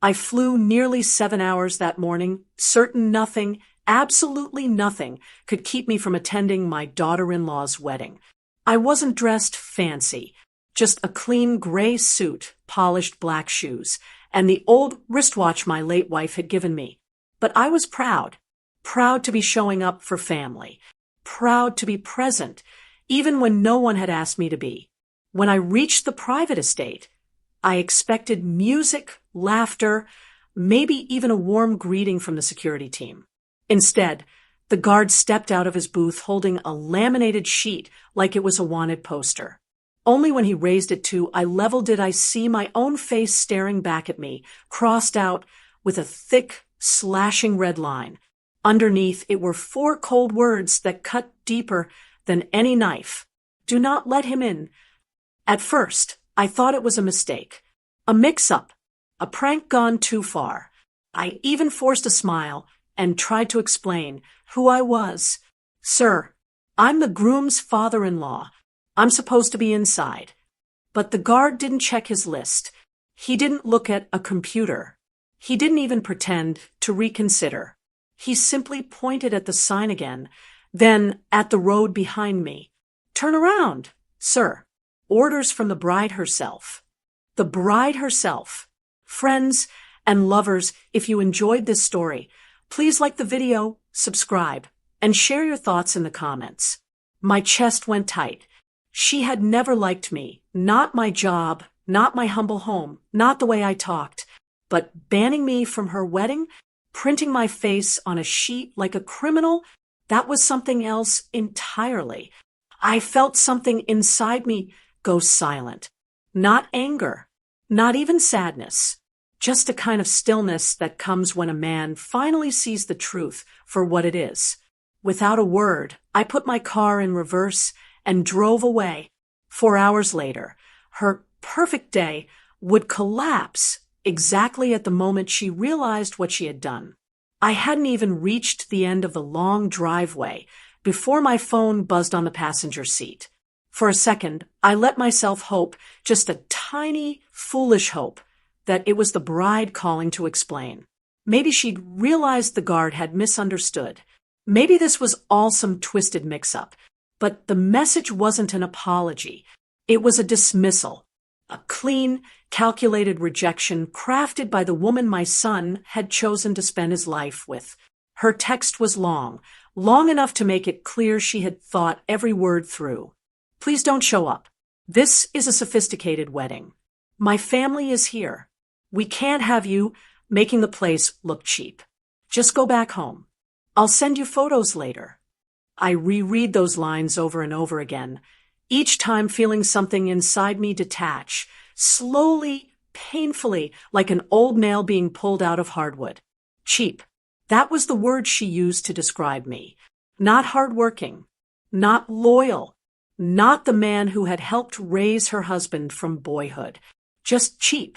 I flew nearly 7 hours that morning, certain nothing, absolutely nothing, could keep me from attending my daughter-in-law's wedding. I wasn't dressed fancy, just a clean gray suit, polished black shoes, and the old wristwatch my late wife had given me. But I was proud to be showing up for family, proud to be present, even when no one had asked me to be. When I reached the private estate, I expected music, laughter, maybe even a warm greeting from the security team. Instead, the guard stepped out of his booth holding a laminated sheet like it was a wanted poster. Only when he raised it to eye level did I see my own face staring back at me, crossed out with a thick, slashing red line. Underneath it were 4 cold words that cut deeper than any knife. Do not let him in. At first, I thought it was a mistake, a mix-up, a prank gone too far. I even forced a smile and tried to explain who I was. Sir, I'm the groom's father-in-law. I'm supposed to be inside. But the guard didn't check his list. He didn't look at a computer. He didn't even pretend to reconsider. He simply pointed at the sign again, then at the road behind me. Turn around, sir. Orders from the bride herself. The bride herself. Friends and lovers, if you enjoyed this story, please like the video, subscribe, and share your thoughts in the comments. My chest went tight. She had never liked me, not my job, not my humble home, not the way I talked, but banning me from her wedding, printing my face on a sheet like a criminal, that was something else entirely. I felt something inside me go silent. Not anger, not even sadness, just a kind of stillness that comes when a man finally sees the truth for what it is. Without a word, I put my car in reverse and drove away. 4 hours later, her perfect day would collapse exactly at the moment she realized what she had done. I hadn't even reached the end of the long driveway before my phone buzzed on the passenger seat. For a second, I let myself hope, just a tiny, foolish hope, that it was the bride calling to explain. Maybe she'd realized the guard had misunderstood. Maybe this was all some twisted mix-up. But the message wasn't an apology. It was a dismissal. A clean, calculated rejection crafted by the woman my son had chosen to spend his life with. Her text was long enough to make it clear she had thought every word through. Please don't show up. This is a sophisticated wedding. My family is here. We can't have you making the place look cheap. Just go back home. I'll send you photos later. I reread those lines over and over again, each time feeling something inside me detach, slowly, painfully, like an old nail being pulled out of hardwood. Cheap. That was the word she used to describe me. Not hardworking. Not loyal. Not the man who had helped raise her husband from boyhood. Just cheap.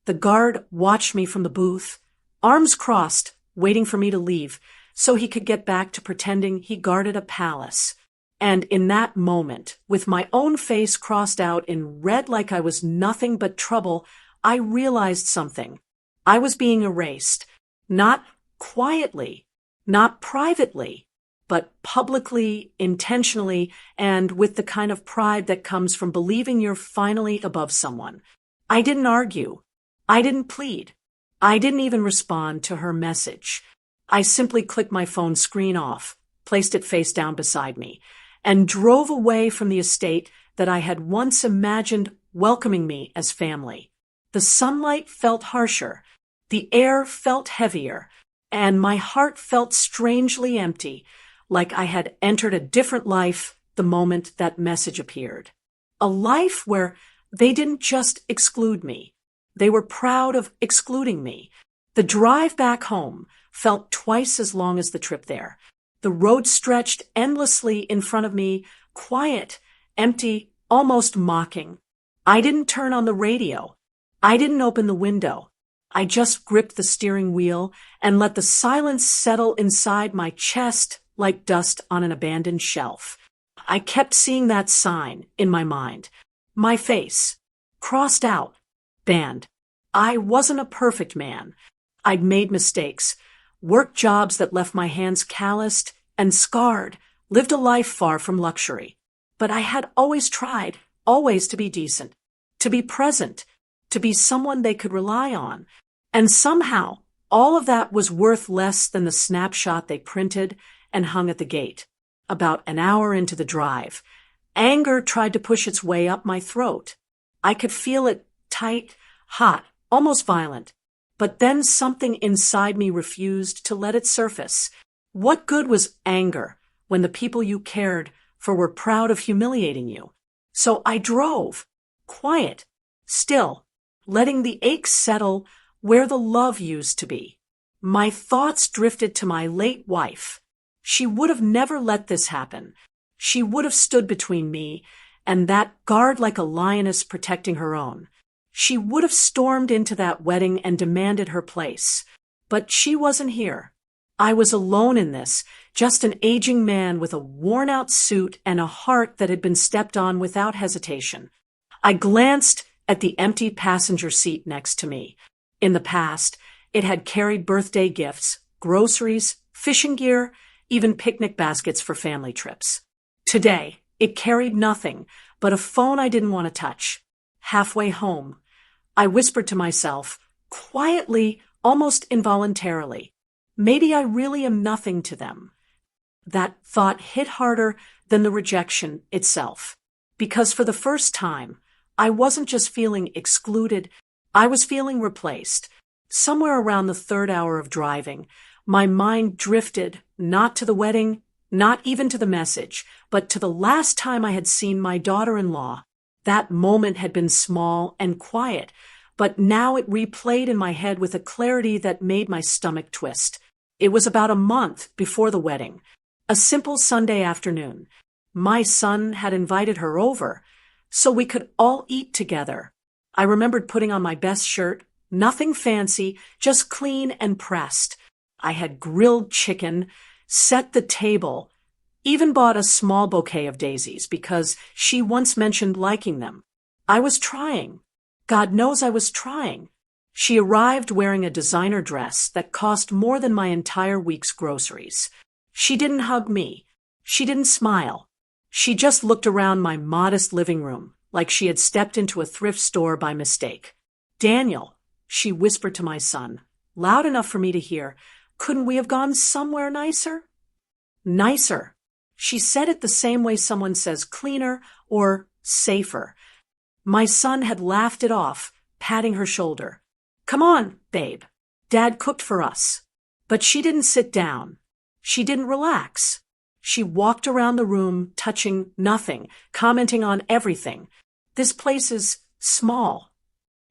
The guard watched me from the booth, arms crossed, waiting for me to leave, so he could get back to pretending he guarded a palace. And in that moment, with my own face crossed out in red like I was nothing but trouble, I realized something. I was being erased. Not quietly, not privately, but publicly, intentionally, and with the kind of pride that comes from believing you're finally above someone. I didn't argue. I didn't plead. I didn't even respond to her message. I simply clicked my phone screen off, placed it face down beside me, and drove away from the estate that I had once imagined welcoming me as family. The sunlight felt harsher, the air felt heavier, and my heart felt strangely empty, like I had entered a different life the moment that message appeared. A life where they didn't just exclude me. They were proud of excluding me. The drive back home felt twice as long as the trip there. The road stretched endlessly in front of me, quiet, empty, almost mocking. I didn't turn on the radio. I didn't open the window. I just gripped the steering wheel and let the silence settle inside my chest like dust on an abandoned shelf. I kept seeing that sign in my mind. My face, crossed out, banned. I wasn't a perfect man. I'd made mistakes, worked jobs that left my hands calloused and scarred, lived a life far from luxury. But I had always tried, always to be decent, to be present, to be someone they could rely on. And somehow, all of that was worth less than the snapshot they printed and hung at the gate. About an hour into the drive, anger tried to push its way up my throat. I could feel it tight, hot, almost violent. But then something inside me refused to let it surface. What good was anger when the people you cared for were proud of humiliating you? So I drove, quiet, still, letting the ache settle where the love used to be. My thoughts drifted to my late wife. She would have never let this happen. She would have stood between me and that guard like a lioness protecting her own. She would have stormed into that wedding and demanded her place. But she wasn't here. I was alone in this, just an aging man with a worn-out suit and a heart that had been stepped on without hesitation. I glanced at the empty passenger seat next to me. In the past, it had carried birthday gifts, groceries, fishing gear, even picnic baskets for family trips. Today, it carried nothing but a phone I didn't want to touch. Halfway home, I whispered to myself, quietly, almost involuntarily, maybe I really am nothing to them. That thought hit harder than the rejection itself, because for the first time, I wasn't just feeling excluded, I was feeling replaced. Somewhere around the third hour of driving, my mind drifted, not to the wedding, not even to the message, but to the last time I had seen my daughter-in-law. That moment had been small and quiet, but now it replayed in my head with a clarity that made my stomach twist. It was about a month before the wedding, a simple Sunday afternoon. My son had invited her over, so we could all eat together. I remembered putting on my best shirt, nothing fancy, just clean and pressed. I had grilled chicken, set the table, even bought a small bouquet of daisies because she once mentioned liking them. I was trying. God knows I was trying. She arrived wearing a designer dress that cost more than my entire week's groceries. She didn't hug me. She didn't smile. She just looked around my modest living room like she had stepped into a thrift store by mistake. "Daniel," she whispered to my son, loud enough for me to hear, "couldn't we have gone somewhere nicer?" Nicer. She said it the same way someone says cleaner or safer. My son had laughed it off, patting her shoulder. "Come on, babe. Dad cooked for us." But she didn't sit down. She didn't relax. She walked around the room, touching nothing, commenting on everything. "This place is small.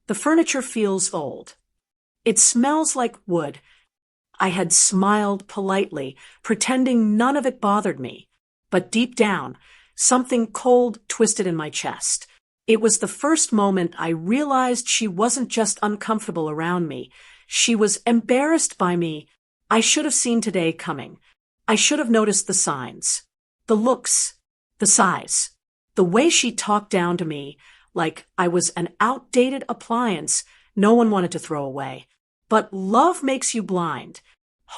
The furniture feels old. It smells like wood." I had smiled politely, pretending none of it bothered me. But deep down, something cold twisted in my chest. It was the first moment I realized she wasn't just uncomfortable around me. She was embarrassed by me. I should have seen today coming. I should have noticed the signs, the looks, the size, the way she talked down to me like I was an outdated appliance no one wanted to throw away. But love makes you blind.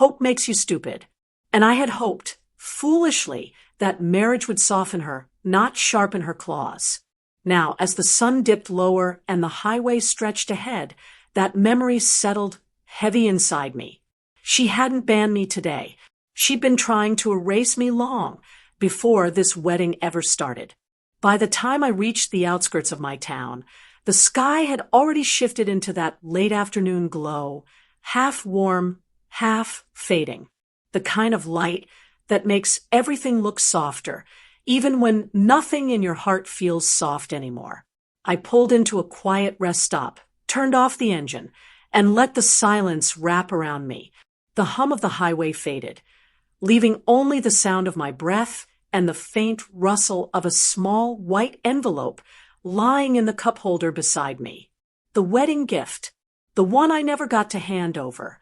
Hope makes you stupid. And I had hoped, foolishly, that marriage would soften her, not sharpen her claws. Now, as the sun dipped lower and the highway stretched ahead, that memory settled heavy inside me. She hadn't banned me today. She'd been trying to erase me long, before this wedding ever started. By the time I reached the outskirts of my town, the sky had already shifted into that late afternoon glow, half warm, half fading. The kind of light that makes everything look softer, even when nothing in your heart feels soft anymore. I pulled into a quiet rest stop, turned off the engine, and let the silence wrap around me. The hum of the highway faded, leaving only the sound of my breath and the faint rustle of a small white envelope lying in the cup holder beside me. The wedding gift, the one I never got to hand over.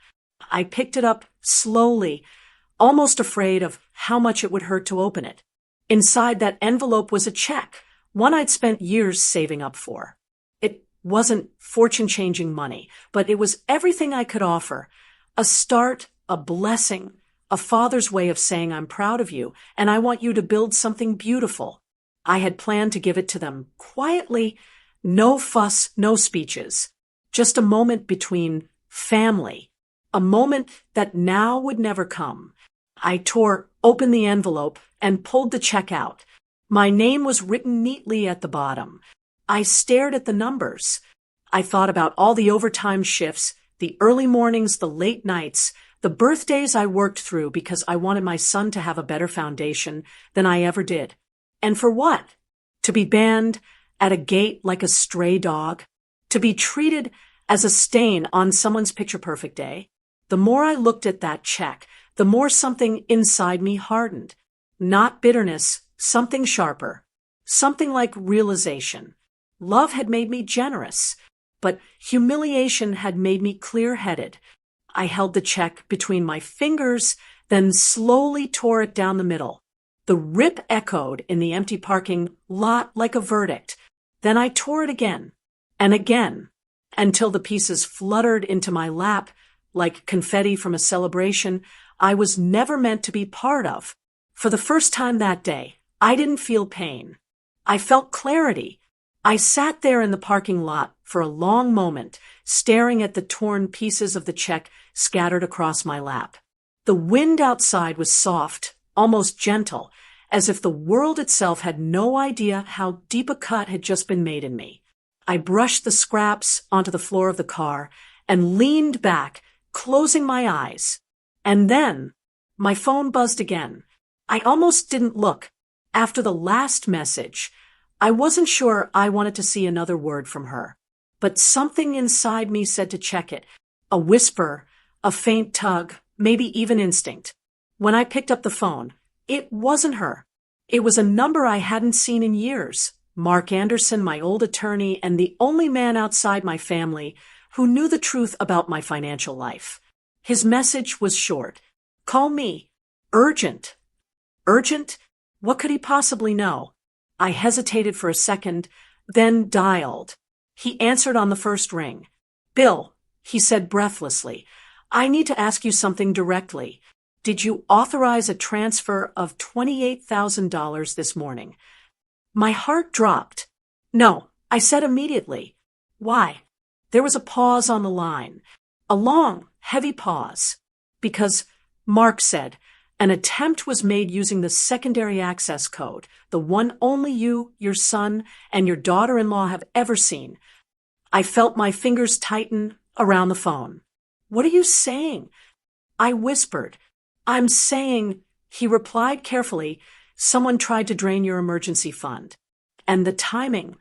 I picked it up slowly, almost afraid of how much it would hurt to open it. Inside that envelope was a check, one I'd spent years saving up for. It wasn't fortune-changing money, but it was everything I could offer. A start, a blessing, a father's way of saying I'm proud of you, and I want you to build something beautiful. I had planned to give it to them quietly, no fuss, no speeches. Just a moment between family, a moment that now would never come. I tore open the envelope and pulled the check out. My name was written neatly at the bottom. I stared at the numbers. I thought about all the overtime shifts, the early mornings, the late nights, the birthdays I worked through because I wanted my son to have a better foundation than I ever did. And for what? To be banned at a gate like a stray dog? To be treated as a stain on someone's picture-perfect day? The more I looked at that check, the more something inside me hardened. Not bitterness, something sharper. Something like realization. Love had made me generous, but humiliation had made me clear-headed. I held the check between my fingers, then slowly tore it down the middle. The rip echoed in the empty parking lot like a verdict. Then I tore it again, and again, until the pieces fluttered into my lap like confetti from a celebration I was never meant to be part of. For the first time that day, I didn't feel pain. I felt clarity. I sat there in the parking lot for a long moment, staring at the torn pieces of the check scattered across my lap. The wind outside was soft, almost gentle, as if the world itself had no idea how deep a cut had just been made in me. I brushed the scraps onto the floor of the car and leaned back, closing my eyes. And then, my phone buzzed again. I almost didn't look. After the last message, I wasn't sure I wanted to see another word from her. But something inside me said to check it. A whisper, a faint tug, maybe even instinct. When I picked up the phone, it wasn't her. It was a number I hadn't seen in years. Mark Anderson, my old attorney, and the only man outside my family who knew the truth about my financial life. His message was short. Call me. Urgent. Urgent? What could he possibly know? I hesitated for a second, then dialed. He answered on the first ring. Bill, he said breathlessly, I need to ask you something directly. Did you authorize a transfer of $28,000 this morning? My heart dropped. No, I said immediately. Why? There was a pause on the line. A long, heavy pause. Because, Mark said, an attempt was made using the secondary access code, the one only you, your son, and your daughter-in-law have ever seen. I felt my fingers tighten around the phone. What are you saying? I whispered. I'm saying, he replied carefully, someone tried to drain your emergency fund. And the timing,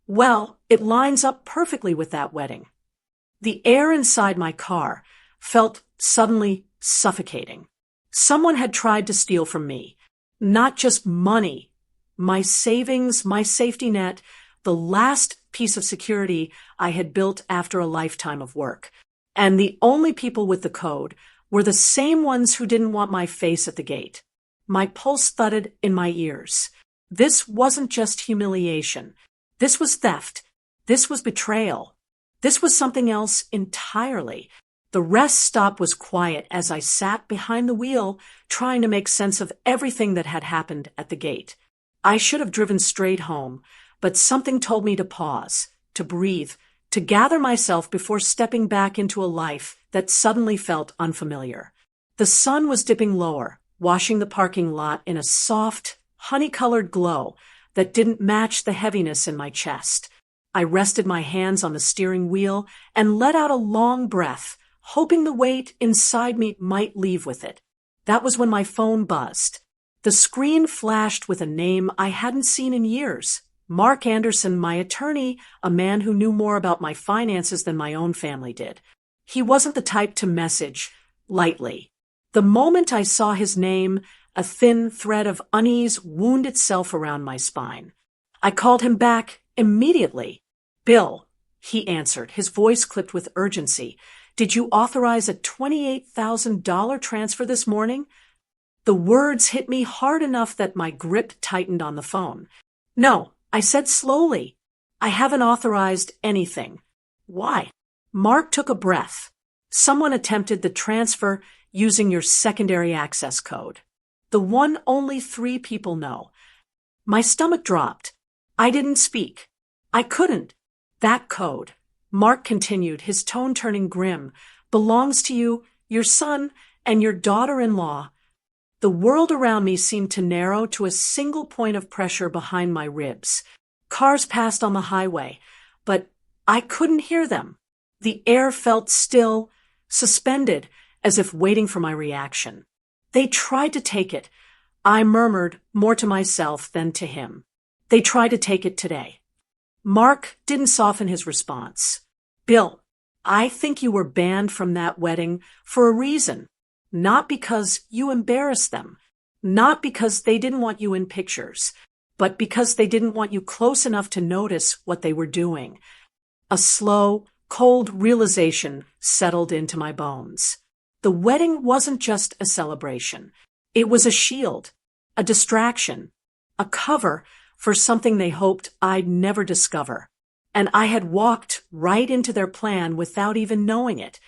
well, it lines up perfectly with that wedding. The air inside my car felt suddenly suffocating. Someone had tried to steal from me, not just money, my savings, my safety net, the last piece of security I had built after a lifetime of work. And the only people with the code were the same ones who didn't want my face at the gate. My pulse thudded in my ears. This wasn't just humiliation. This was theft. This was betrayal. This was something else entirely. The rest stop was quiet as I sat behind the wheel, trying to make sense of everything that had happened at the gate. I should have driven straight home, but something told me to pause, to breathe, to gather myself before stepping back into a life that suddenly felt unfamiliar. The sun was dipping lower, washing the parking lot in a soft, honey-colored glow that didn't match the heaviness in my chest. I rested my hands on the steering wheel and let out a long breath, hoping the weight inside me might leave with it. That was when my phone buzzed. The screen flashed with a name I hadn't seen in years. Mark Anderson, my attorney, a man who knew more about my finances than my own family did. He wasn't the type to message lightly. The moment I saw his name, a thin thread of unease wound itself around my spine. I called him back immediately. Bill, he answered, his voice clipped with urgency. Did you authorize a $28,000 transfer this morning? The words hit me hard enough that my grip tightened on the phone. No, I said slowly. I haven't authorized anything. Why? Mark took a breath. Someone attempted the transfer using your secondary access code. The one only 3 people know. My stomach dropped. I didn't speak. I couldn't. That code, Mark continued, his tone turning grim, belongs to you, your son, and your daughter-in-law. The world around me seemed to narrow to a single point of pressure behind my ribs. Cars passed on the highway, but I couldn't hear them. The air felt still, suspended, as if waiting for my reaction. They tried to take it. I murmured, more to myself than to him. They tried to take it today. Mark didn't soften his response. Bill, I think you were banned from that wedding for a reason. Not because you embarrassed them. Not because they didn't want you in pictures. But because they didn't want you close enough to notice what they were doing. A slow, cold realization settled into my bones. The wedding wasn't just a celebration. It was a shield, a distraction, a cover for something they hoped I'd never discover. And I had walked right into their plan without even knowing it.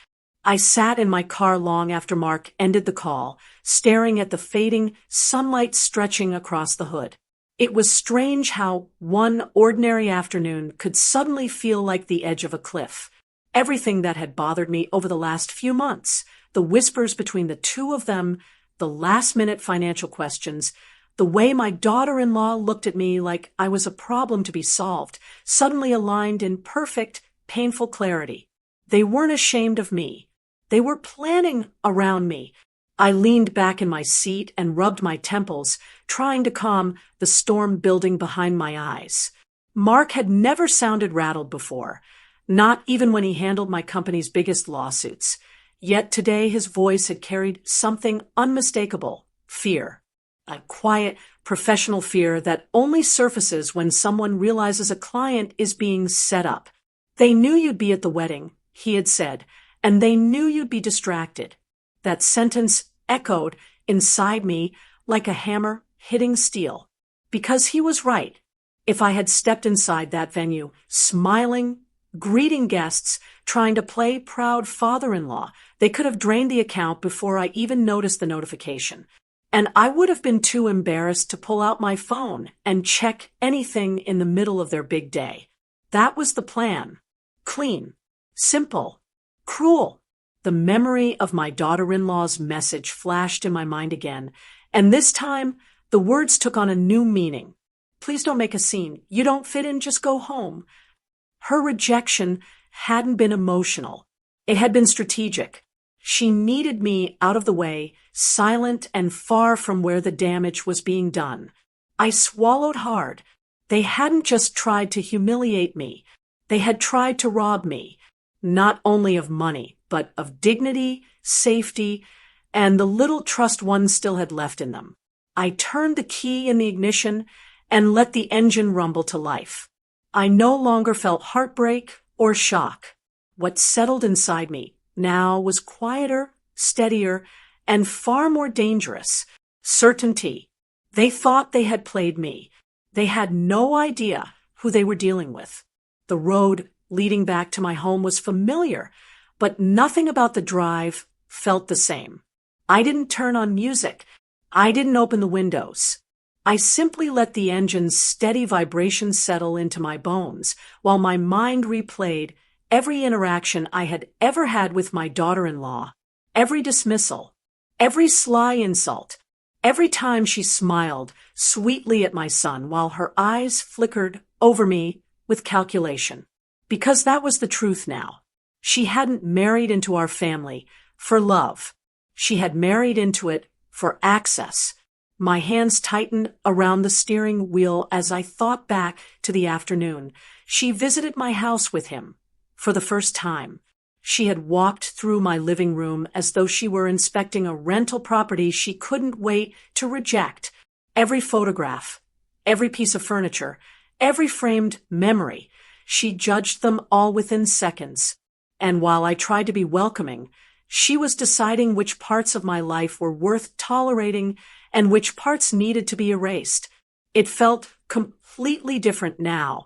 I sat in my car long after Mark ended the call, staring at the fading sunlight stretching across the hood. It was strange how one ordinary afternoon could suddenly feel like the edge of a cliff. Everything that had bothered me over the last few months, the whispers between the 2 of them, the last-minute financial questions, the way my daughter-in-law looked at me like I was a problem to be solved, suddenly aligned in perfect, painful clarity. They weren't ashamed of me. They were planning around me. I leaned back in my seat and rubbed my temples, trying to calm the storm building behind my eyes. Mark had never sounded rattled before, not even when he handled my company's biggest lawsuits. Yet today his voice had carried something unmistakable, fear. A quiet, professional fear that only surfaces when someone realizes a client is being set up. They knew you'd be at the wedding, he had said, and they knew you'd be distracted. That sentence echoed inside me like a hammer hitting steel. Because he was right. If I had stepped inside that venue, smiling, greeting guests, trying to play proud father-in-law, they could have drained the account before I even noticed the notification. And I would have been too embarrassed to pull out my phone and check anything in the middle of their big day. That was the plan. Clean. Simple. Cruel. The memory of my daughter-in-law's message flashed in my mind again, and this time the words took on a new meaning. Please don't make a scene. You don't fit in, just go home. Her rejection hadn't been emotional. It had been strategic. She needed me out of the way, silent and far from where the damage was being done. I swallowed hard. They hadn't just tried to humiliate me. They had tried to rob me, not only of money, but of dignity, safety, and the little trust one still had left in them. I turned the key in the ignition and let the engine rumble to life. I no longer felt heartbreak or shock. What settled inside me now was quieter, steadier, and far more dangerous. Certainty. They thought they had played me. They had no idea who they were dealing with. The road leading back to my home was familiar, but nothing about the drive felt the same. I didn't turn on music. I didn't open the windows. I simply let the engine's steady vibration settle into my bones while my mind replayed every interaction I had ever had with my daughter-in-law, every dismissal, every sly insult, every time she smiled sweetly at my son while her eyes flickered over me with calculation. Because that was the truth now. She hadn't married into our family for love. She had married into it for access. My hands tightened around the steering wheel as I thought back to the afternoon. She visited my house with him for the first time. She had walked through my living room as though she were inspecting a rental property she couldn't wait to reject. Every photograph, every piece of furniture, every framed memory, she judged them all within seconds. And while I tried to be welcoming, she was deciding which parts of my life were worth tolerating and which parts needed to be erased. It felt completely different now,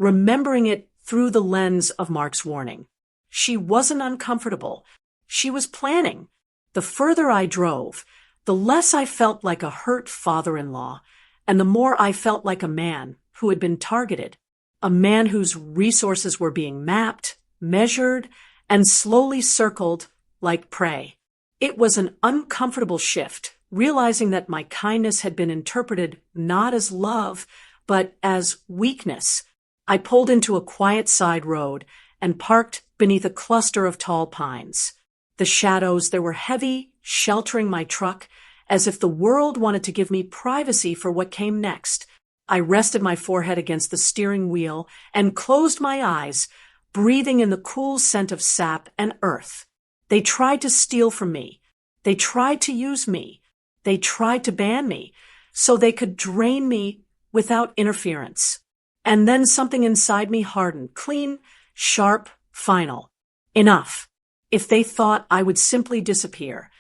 remembering it through the lens of Mark's warning. She wasn't uncomfortable. She was planning. The further I drove, the less I felt like a hurt father-in-law, and the more I felt like a man who had been targeted, a man whose resources were being mapped, measured, and slowly circled like prey. It was an uncomfortable shift, realizing that my kindness had been interpreted not as love, but as weakness. I pulled into a quiet side road and parked beneath a cluster of tall pines. The shadows there were heavy, sheltering my truck, as if the world wanted to give me privacy for what came next. I rested my forehead against the steering wheel and closed my eyes, breathing in the cool scent of sap and earth. They tried to steal from me. They tried to use me. They tried to ban me so they could drain me without interference. And then something inside me hardened, clean, sharp, final. Enough. If they thought I would simply disappear,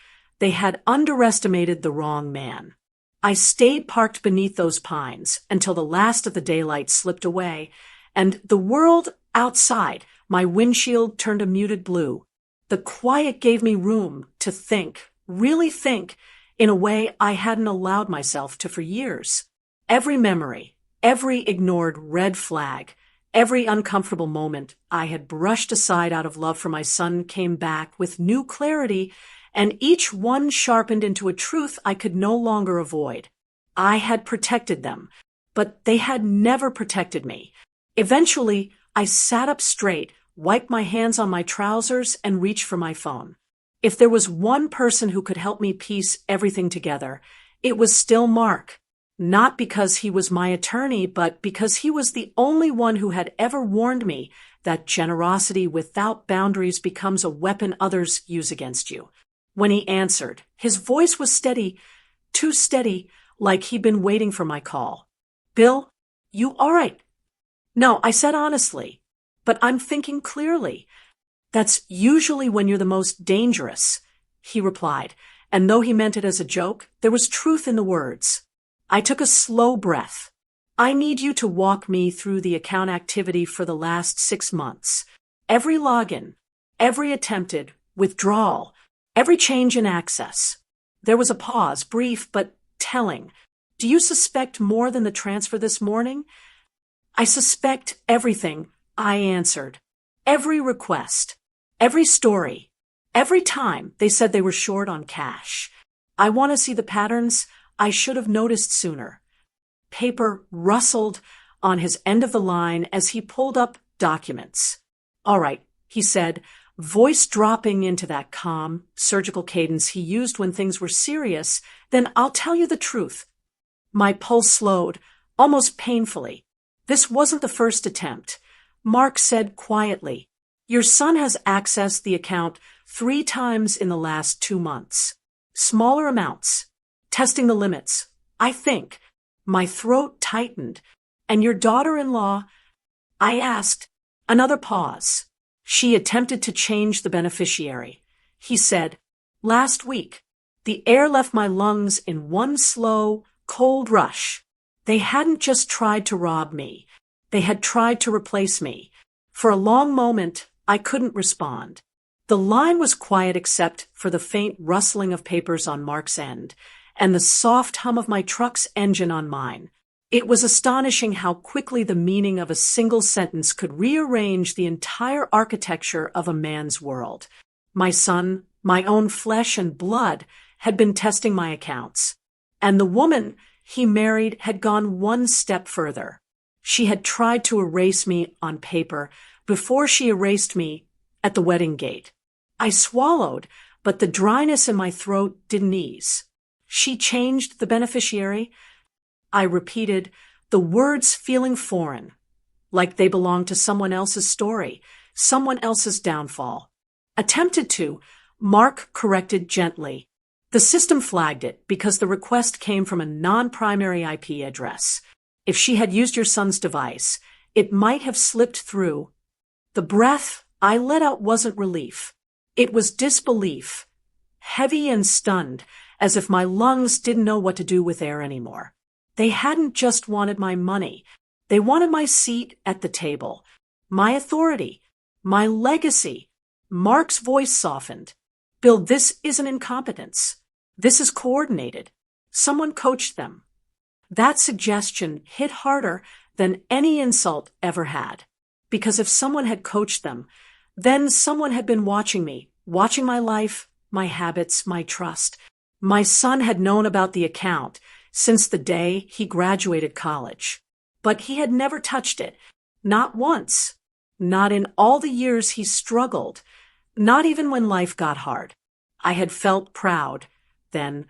they had underestimated the wrong man. I stayed parked beneath those pines until the last of the daylight slipped away, and the world outside, my windshield turned a muted blue. The quiet gave me room to think, really think, in a way I hadn't allowed myself to for years. Every memory, every ignored red flag, every uncomfortable moment I had brushed aside out of love for my son came back with new clarity, and each one sharpened into a truth I could no longer avoid. I had protected them, but they had never protected me. Eventually, I sat up straight, wiped my hands on my trousers, and reached for my phone. If there was one person who could help me piece everything together, it was still Mark. Not because he was my attorney, but because he was the only one who had ever warned me that generosity without boundaries becomes a weapon others use against you. When he answered, his voice was steady, too steady, like he'd been waiting for my call. "Bill, you all right?" "No," I said honestly, "but I'm thinking clearly." "That's usually when you're the most dangerous," he replied, and though he meant it as a joke, there was truth in the words. I took a slow breath. "I need you to walk me through the account activity for the last 6 months. Every login, every attempted withdrawal, every change in access." There was a pause, brief but telling. "Do you suspect more than the transfer this morning?" "I suspect everything," I answered. "Every request, every story, every time they said they were short on cash. I want to see the patterns I should have noticed sooner." Paper rustled on his end of the line as he pulled up documents. "All right," he said, voice dropping into that calm, surgical cadence he used when things were serious. "Then I'll tell you the truth." My pulse slowed, almost painfully. This wasn't the first attempt. Mark said quietly, "Your son has accessed the account 3 times in the last 2 months. Smaller amounts. Testing the limits. I think." My throat tightened. "And your daughter-in-law?" I asked. Another pause. "She attempted to change the beneficiary." He said, "Last week, the air left my lungs in one slow, cold rush. They hadn't just tried to rob me. They had tried to replace me." For a long moment, I couldn't respond. The line was quiet except for the faint rustling of papers on Mark's end, and the soft hum of my truck's engine on mine. It was astonishing how quickly the meaning of a single sentence could rearrange the entire architecture of a man's world. My son, my own flesh and blood, had been testing my accounts. And the woman he married had gone one step further. She had tried to erase me on paper before she erased me at the wedding gate. I swallowed, but the dryness in my throat didn't ease. "She changed the beneficiary?" I repeated, the words feeling foreign, like they belonged to someone else's story, someone else's downfall. "Attempted to," Mark corrected gently. "The system flagged it because the request came from a non-primary IP address. If she had used your son's device, it might have slipped through." The breath I let out wasn't relief. It was disbelief, heavy and stunned, as if my lungs didn't know what to do with air anymore. They hadn't just wanted my money. They wanted my seat at the table, my authority, my legacy. Mark's voice softened. Bill, this isn't incompetence. This is coordinated. Someone coached them. That suggestion hit harder than any insult ever had. Because if someone had coached them, then someone had been watching me, watching my life, my habits, my trust. My son had known about the account since the day he graduated college. But he had never touched it. Not once. Not in all the years he struggled. Not even when life got hard. I had felt proud, then,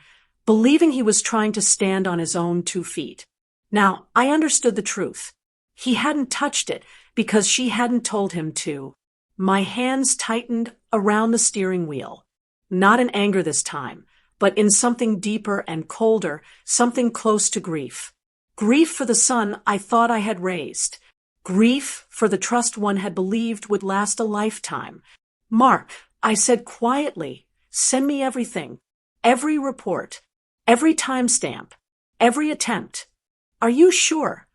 believing he was trying to stand on his own 2 feet. Now, I understood the truth. He hadn't touched it because she hadn't told him to. My hands tightened around the steering wheel. Not in anger this time, but in something deeper and colder, something close to grief. Grief for the son I thought I had raised. Grief for the trust one had believed would last a lifetime. Mark, I said quietly, send me everything. Every report. Every timestamp. Every attempt. Are you sure?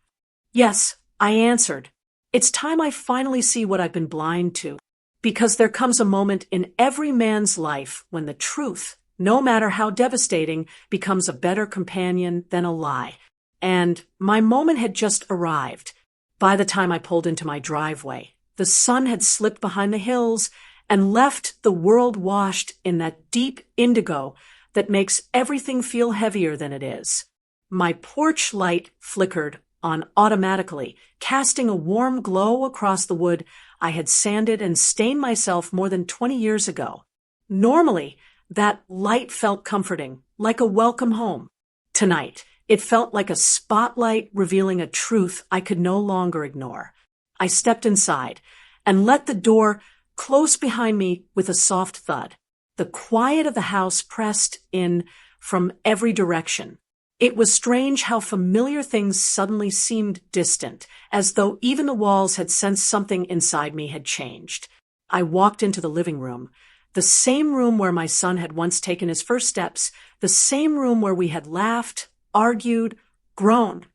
Yes, I answered. It's time I finally see what I've been blind to. Because there comes a moment in every man's life when the truth, no matter how devastating, becomes a better companion than a lie. And my moment had just arrived. By the time I pulled into my driveway, the sun had slipped behind the hills and left the world washed in that deep indigo that makes everything feel heavier than it is. My porch light flickered on automatically, casting a warm glow across the wood I had sanded and stained myself more than 20 years ago. Normally, that light felt comforting, like a welcome home. Tonight, it felt like a spotlight revealing a truth I could no longer ignore. I stepped inside and let the door close behind me with a soft thud. The quiet of the house pressed in from every direction. It was strange how familiar things suddenly seemed distant, as though even the walls had sensed something inside me had changed. I walked into the living room, the same room where my son had once taken his first steps, the same room where we had laughed, argued, grown.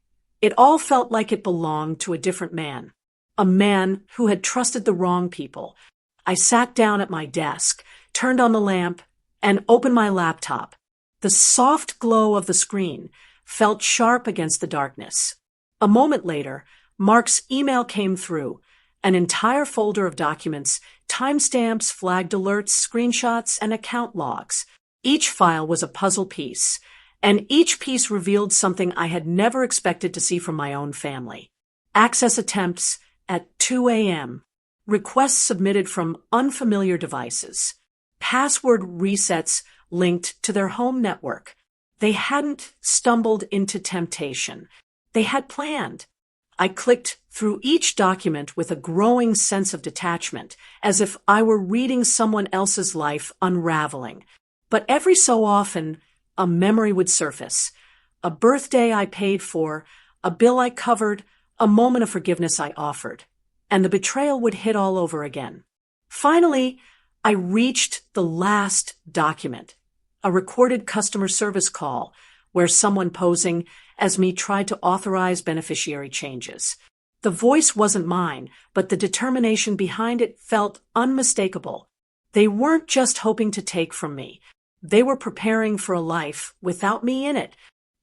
It all felt like it belonged to a different man, a man who had trusted the wrong people. I sat down at my desk, turned on the lamp, and opened my laptop. The soft glow of the screen felt sharp against the darkness. A moment later, Mark's email came through, an entire folder of documents, timestamps, flagged alerts, screenshots, and account logs. Each file was a puzzle piece, and each piece revealed something I had never expected to see from my own family. Access attempts at 2 a.m. Requests submitted from unfamiliar devices. Password resets linked to their home network. They hadn't stumbled into temptation. They had planned. I clicked through each document with a growing sense of detachment, as if I were reading someone else's life unraveling. But every so often, a memory would surface. A birthday I paid for, a bill I covered, a moment of forgiveness I offered. And the betrayal would hit all over again. Finally, I reached the last document, a recorded customer service call where someone posing as me tried to authorize beneficiary changes. The voice wasn't mine, but the determination behind it felt unmistakable. They weren't just hoping to take from me. They were preparing for a life without me in it.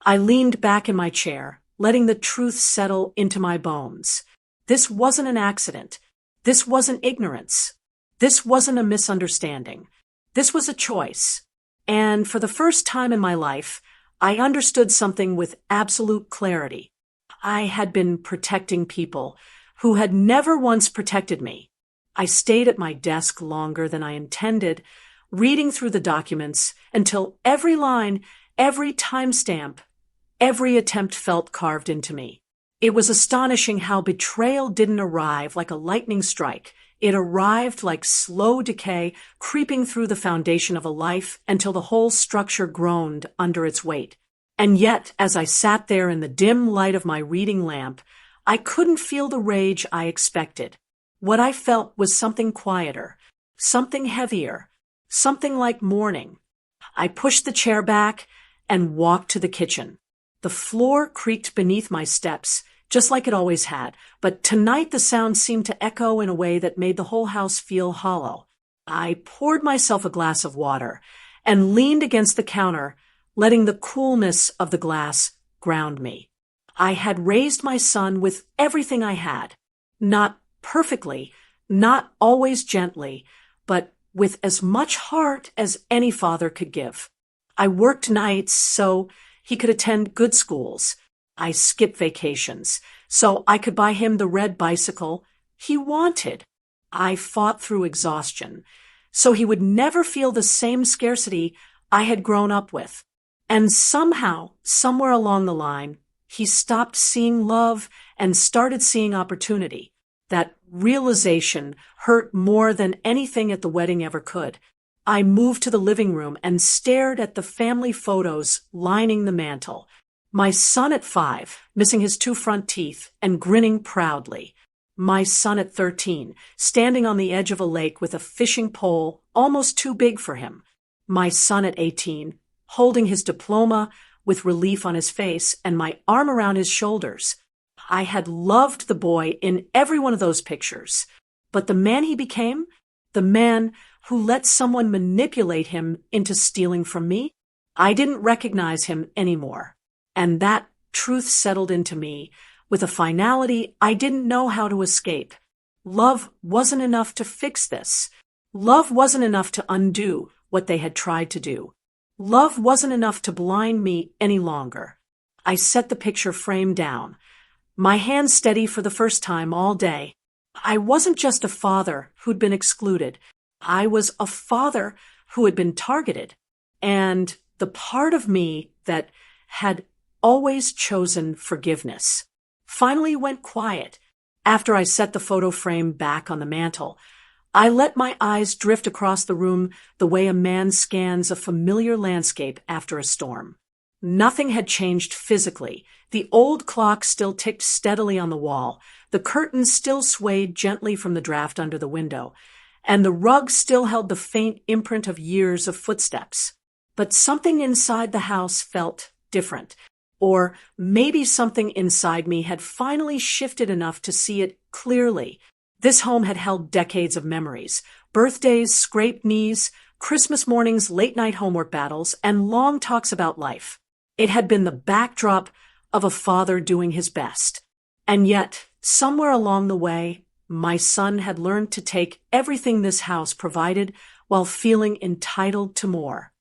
I leaned back in my chair, letting the truth settle into my bones. This wasn't an accident. This wasn't ignorance. This wasn't a misunderstanding. This was a choice. And for the first time in my life, I understood something with absolute clarity. I had been protecting people who had never once protected me. I stayed at my desk longer than I intended, reading through the documents until every line, every timestamp, every attempt felt carved into me. It was astonishing how betrayal didn't arrive like a lightning strike. It arrived like slow decay, creeping through the foundation of a life until the whole structure groaned under its weight. And yet, as I sat there in the dim light of my reading lamp, I couldn't feel the rage I expected. What I felt was something quieter, something heavier, something like mourning. I pushed the chair back and walked to the kitchen. The floor creaked beneath my steps, just like it always had, but tonight the sound seemed to echo in a way that made the whole house feel hollow. I poured myself a glass of water and leaned against the counter, letting the coolness of the glass ground me. I had raised my son with everything I had. Not perfectly, not always gently, but with as much heart as any father could give. I worked nights so he could attend good schools. I skipped vacations so I could buy him the red bicycle he wanted. I fought through exhaustion so he would never feel the same scarcity I had grown up with. And somehow, somewhere along the line, he stopped seeing love and started seeing opportunity. That realization hurt more than anything at the wedding ever could. I moved to the living room and stared at the family photos lining the mantel. My son at 5, missing his 2 front teeth and grinning proudly. My son at 13, standing on the edge of a lake with a fishing pole almost too big for him. My son at 18, holding his diploma with relief on his face and my arm around his shoulders. I had loved the boy in every one of those pictures, but the man he became, the man who let someone manipulate him into stealing from me, I didn't recognize him anymore. And that truth settled into me with a finality I didn't know how to escape. Love wasn't enough to fix this. Love wasn't enough to undo what they had tried to do. Love wasn't enough to blind me any longer. I set the picture frame down, my hands steady for the first time all day. I wasn't just a father who'd been excluded. I was a father who had been targeted. And the part of me that had always chosen forgiveness finally went quiet. After I set the photo frame back on the mantel, I let my eyes drift across the room the way a man scans a familiar landscape after a storm. Nothing had changed physically. The old clock still ticked steadily on the wall, the curtains still swayed gently from the draft under the window, and the rug still held the faint imprint of years of footsteps. But something inside the house felt different. Or maybe something inside me had finally shifted enough to see it clearly. This home had held decades of memories, birthdays, scraped knees, Christmas mornings, late-night homework battles, and long talks about life. It had been the backdrop of a father doing his best. And yet, somewhere along the way, my son had learned to take everything this house provided while feeling entitled to more.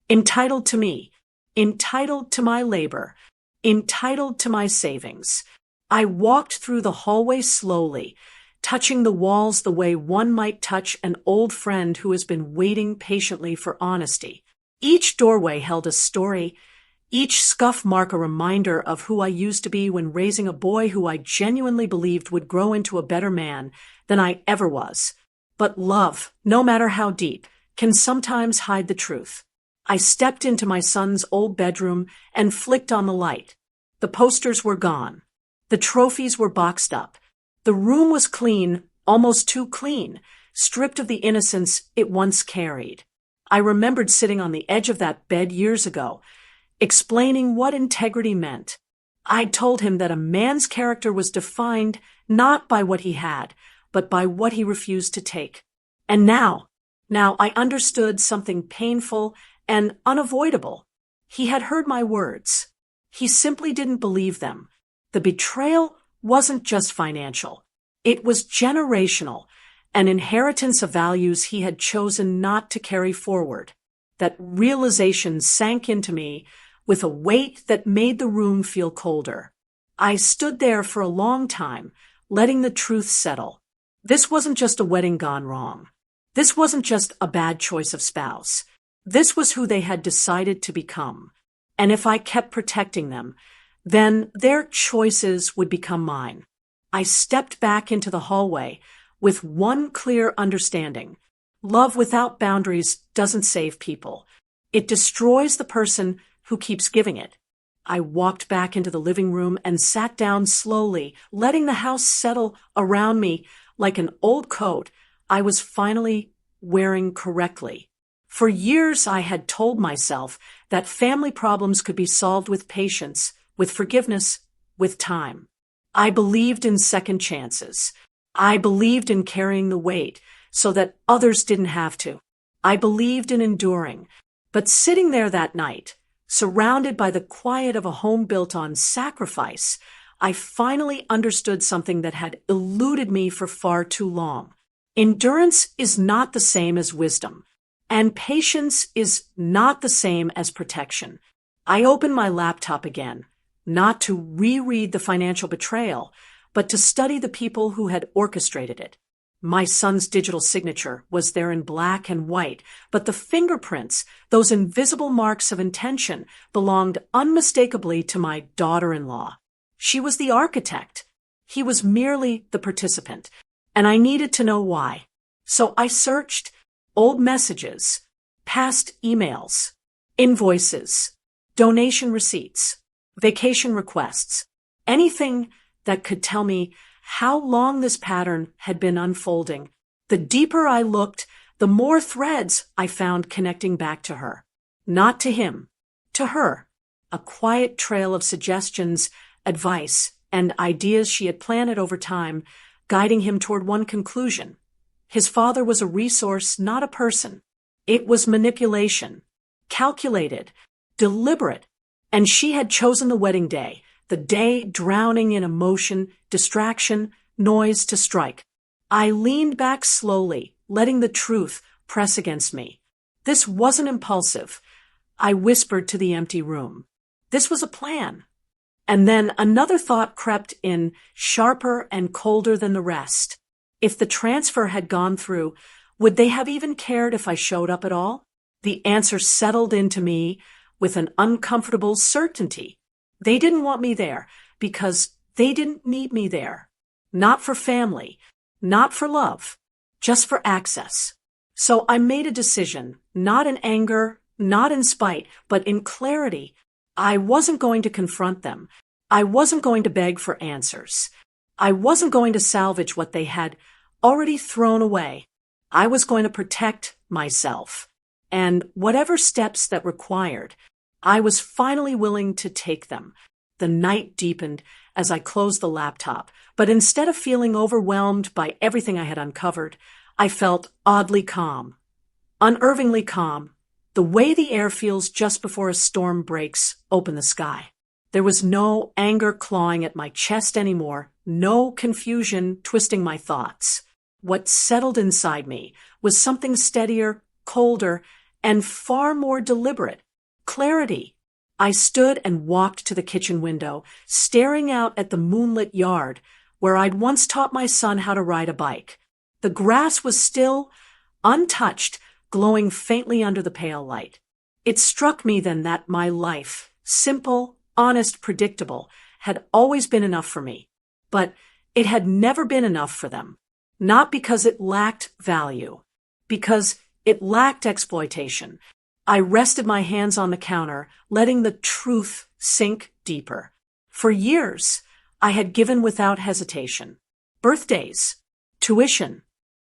Entitled to me. Entitled to my labor. Entitled to my savings. I walked through the hallway slowly, touching the walls the way one might touch an old friend who has been waiting patiently for honesty. Each doorway held a story, each scuff mark a reminder of who I used to be when raising a boy who I genuinely believed would grow into a better man than I ever was. But love, no matter how deep, can sometimes hide the truth. I stepped into my son's old bedroom and flicked on the light. The posters were gone. The trophies were boxed up. The room was clean, almost too clean, stripped of the innocence it once carried. I remembered sitting on the edge of that bed years ago, explaining what integrity meant. I'd told him that a man's character was defined not by what he had, but by what he refused to take. And now I understood something painful and unavoidable. He had heard my words. He simply didn't believe them. The betrayal wasn't just financial. It was generational, an inheritance of values he had chosen not to carry forward. That realization sank into me with a weight that made the room feel colder. I stood there for a long time, letting the truth settle. This wasn't just a wedding gone wrong. This wasn't just a bad choice of spouse. This was who they had decided to become. And if I kept protecting them, then their choices would become mine. I stepped back into the hallway with one clear understanding. Love without boundaries doesn't save people. It destroys the person who keeps giving it. I walked back into the living room and sat down slowly, letting the house settle around me like an old coat I was finally wearing correctly. For years I had told myself that family problems could be solved with patience, with forgiveness, with time. I believed in second chances. I believed in carrying the weight so that others didn't have to. I believed in enduring. But sitting there that night, surrounded by the quiet of a home built on sacrifice, I finally understood something that had eluded me for far too long. Endurance is not the same as wisdom, and patience is not the same as protection. I opened my laptop again, not to reread the financial betrayal, but to study the people who had orchestrated it. My son's digital signature was there in black and white, but the fingerprints, those invisible marks of intention, belonged unmistakably to my daughter-in-law. She was the architect. He was merely the participant, and I needed to know why. So I searched old messages, past emails, invoices, donation receipts, vacation requests, anything that could tell me how long this pattern had been unfolding. The deeper I looked, the more threads I found connecting back to her. Not to him, to her. A quiet trail of suggestions, advice, and ideas she had planted over time, guiding him toward one conclusion. His father was a resource, not a person. It was manipulation, calculated, deliberate, and she had chosen the wedding day, the day drowning in emotion, distraction, noise to strike. I leaned back slowly, letting the truth press against me. This wasn't impulsive. I whispered to the empty room. This was a plan. And then another thought crept in, sharper and colder than the rest. If the transfer had gone through, would they have even cared if I showed up at all? The answer settled into me with an uncomfortable certainty. They didn't want me there because they didn't need me there. Not for family, not for love, just for access. So I made a decision, not in anger, not in spite, but in clarity. I wasn't going to confront them. I wasn't going to beg for answers. I wasn't going to salvage what they had already thrown away. I was going to protect myself. And whatever steps that required, I was finally willing to take them. The night deepened as I closed the laptop, but instead of feeling overwhelmed by everything I had uncovered, I felt oddly calm, unnervingly calm, the way the air feels just before a storm breaks open the sky. There was no anger clawing at my chest anymore, no confusion twisting my thoughts. What settled inside me was something steadier, colder, and far more deliberate. Clarity. I stood and walked to the kitchen window, staring out at the moonlit yard where I'd once taught my son how to ride a bike. The grass was still, untouched, glowing faintly under the pale light. It struck me then that my life, simple, honest, predictable, had always been enough for me. But it had never been enough for them. Not because it lacked value, because it lacked exploitation. I rested my hands on the counter, letting the truth sink deeper. For years, I had given without hesitation. Birthdays, tuition,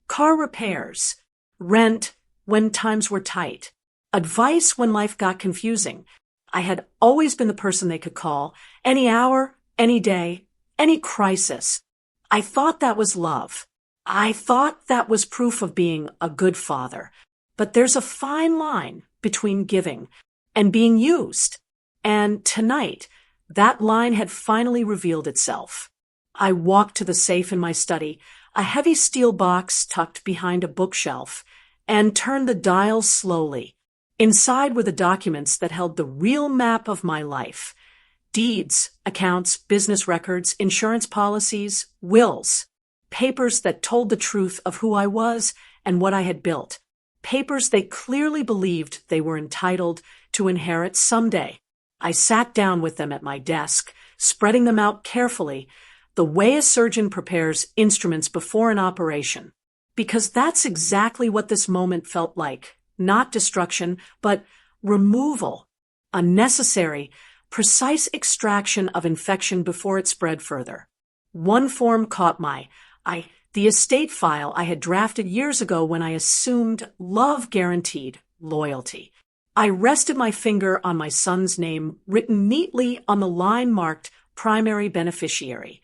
car repairs, rent when times were tight, advice when life got confusing. I had always been the person they could call, any hour, any day, any crisis. I thought that was love. I thought that was proof of being a good father. But there's a fine line between giving and being used. And tonight, that line had finally revealed itself. I walked to the safe in my study, a heavy steel box tucked behind a bookshelf, and turned the dial slowly. Inside were the documents that held the real map of my life. Deeds, accounts, business records, insurance policies, wills. Papers that told the truth of who I was and what I had built. Papers they clearly believed they were entitled to inherit someday. I sat down with them at my desk, spreading them out carefully, the way a surgeon prepares instruments before an operation. Because that's exactly what this moment felt like. Not destruction, but removal. A necessary, precise extraction of infection before it spread further. One form caught my eye. The estate file I had drafted years ago when I assumed love guaranteed loyalty. I rested my finger on my son's name, written neatly on the line marked primary beneficiary.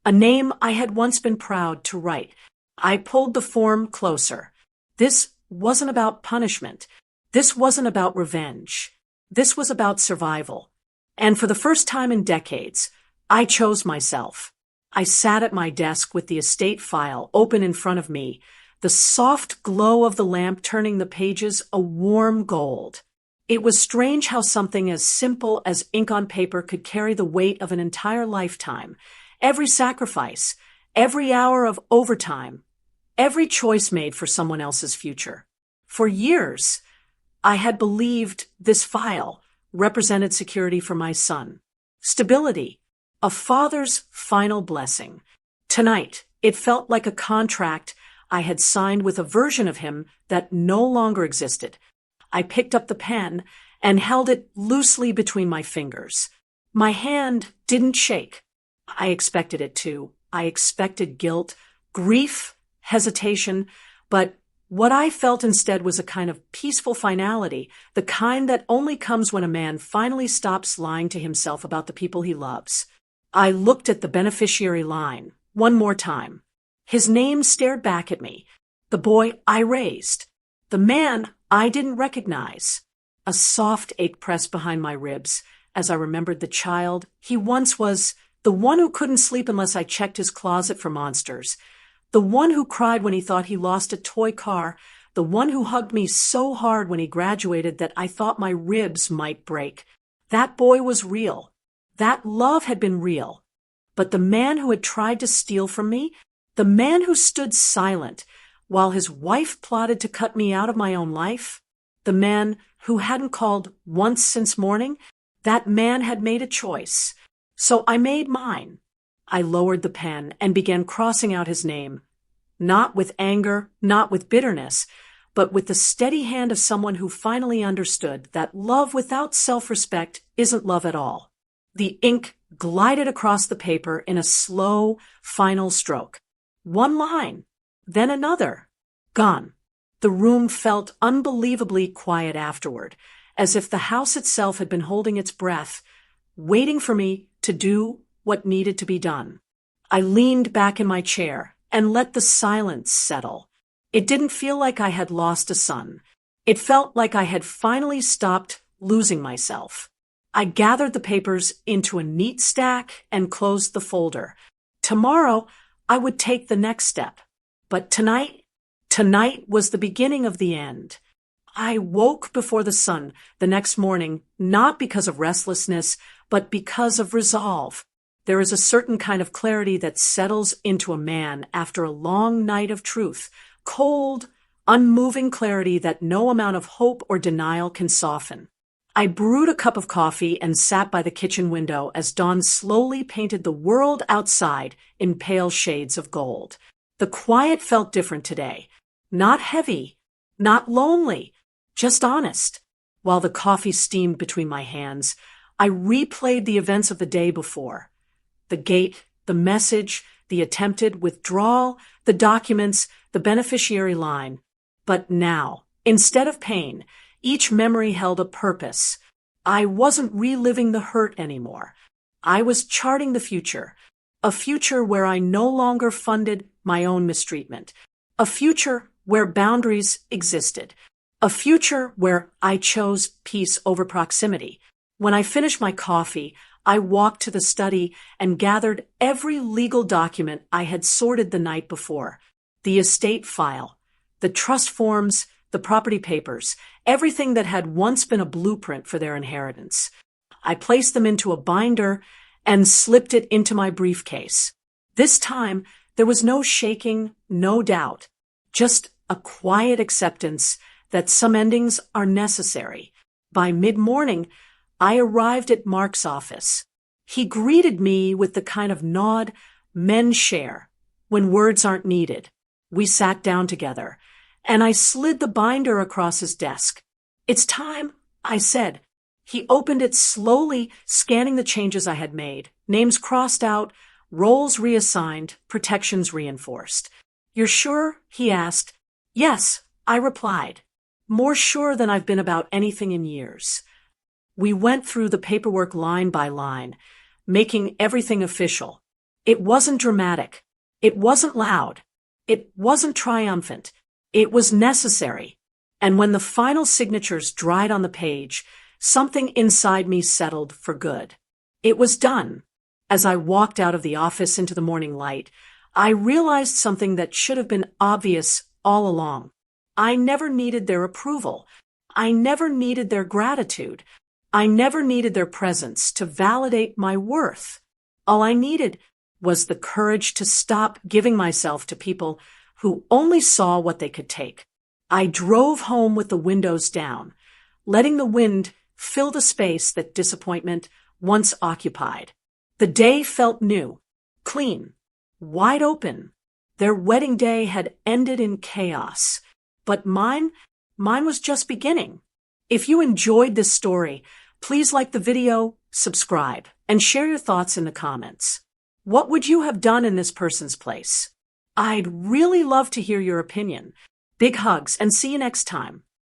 a name I had once been proud to write. I pulled the form closer. This wasn't about punishment. This wasn't about revenge. This was about survival. And for the first time in decades, I chose myself. I sat at my desk with the estate file open in front of me, the soft glow of the lamp turning the pages a warm gold. It was strange how something as simple as ink on paper could carry the weight of an entire lifetime. Every sacrifice, every hour of overtime, every choice made for someone else's future. For years, I had believed this file represented security for my son. Stability, a father's final blessing. Tonight, it felt like a contract I had signed with a version of him that no longer existed. I picked up the pen and held it loosely between my fingers. My hand didn't shake. I expected it to. I expected guilt, grief, hesitation, but what I felt instead was a kind of peaceful finality, the kind that only comes when a man finally stops lying to himself about the people he loves. I looked at the beneficiary line one more time. His name stared back at me. The boy I raised. The man I didn't recognize. A soft ache pressed behind my ribs as I remembered the child he once was, the one who couldn't sleep unless I checked his closet for monsters, the one who cried when he thought he lost a toy car, the one who hugged me so hard when he graduated that I thought my ribs might break. That boy was real. That love had been real. But the man who had tried to steal from me, the man who stood silent while his wife plotted to cut me out of my own life, the man who hadn't called once since morning, that man had made a choice. So I made mine. I lowered the pen and began crossing out his name, not with anger, not with bitterness, but with the steady hand of someone who finally understood that love without self-respect isn't love at all. The ink glided across the paper in a slow, final stroke. One line, then another. Gone. The room felt unbelievably quiet afterward, as if the house itself had been holding its breath, waiting for me to do what needed to be done. I leaned back in my chair and let the silence settle. It didn't feel like I had lost a son. It felt like I had finally stopped losing myself. I gathered the papers into a neat stack and closed the folder. Tomorrow, I would take the next step. But tonight was the beginning of the end. I woke before the sun the next morning, not because of restlessness, but because of resolve. There is a certain kind of clarity that settles into a man after a long night of truth, cold, unmoving clarity that no amount of hope or denial can soften. I brewed a cup of coffee and sat by the kitchen window as dawn slowly painted the world outside in pale shades of gold. The quiet felt different today. Not heavy, not lonely, just honest. While the coffee steamed between my hands, I replayed the events of the day before. The gate, the message, the attempted withdrawal, the documents, the beneficiary line. But now, instead of pain, each memory held a purpose. I wasn't reliving the hurt anymore. I was charting the future, a future where I no longer funded my own mistreatment, a future where boundaries existed, a future where I chose peace over proximity. When I finished my coffee, I walked to the study and gathered every legal document I had sorted the night before. The estate file, the trust forms, the property papers, everything that had once been a blueprint for their inheritance. I placed them into a binder and slipped it into my briefcase. This time, there was no shaking, no doubt, just a quiet acceptance that some endings are necessary. By mid-morning, I arrived at Mark's office. He greeted me with the kind of nod men share when words aren't needed. We sat down together, and I slid the binder across his desk. "It's time," I said. He opened it slowly, scanning the changes I had made. Names crossed out, roles reassigned, protections reinforced. "You're sure?" he asked. "Yes," I replied. More sure than I've been about anything in years. We went through the paperwork line by line, making everything official. It wasn't dramatic. It wasn't loud. It wasn't triumphant. It was necessary. And when the final signatures dried on the page, something inside me settled for good. It was done. As I walked out of the office into the morning light, I realized something that should have been obvious all along. I never needed their approval. I never needed their gratitude. I never needed their presence to validate my worth. All I needed was the courage to stop giving myself to people who only saw what they could take. I drove home with the windows down, letting the wind fill the space that disappointment once occupied. The day felt new, clean, wide open. Their wedding day had ended in chaos, but mine was just beginning. If you enjoyed this story, please like the video, subscribe, and share your thoughts in the comments. What would you have done in this person's place? I'd really love to hear your opinion. Big hugs and see you next time.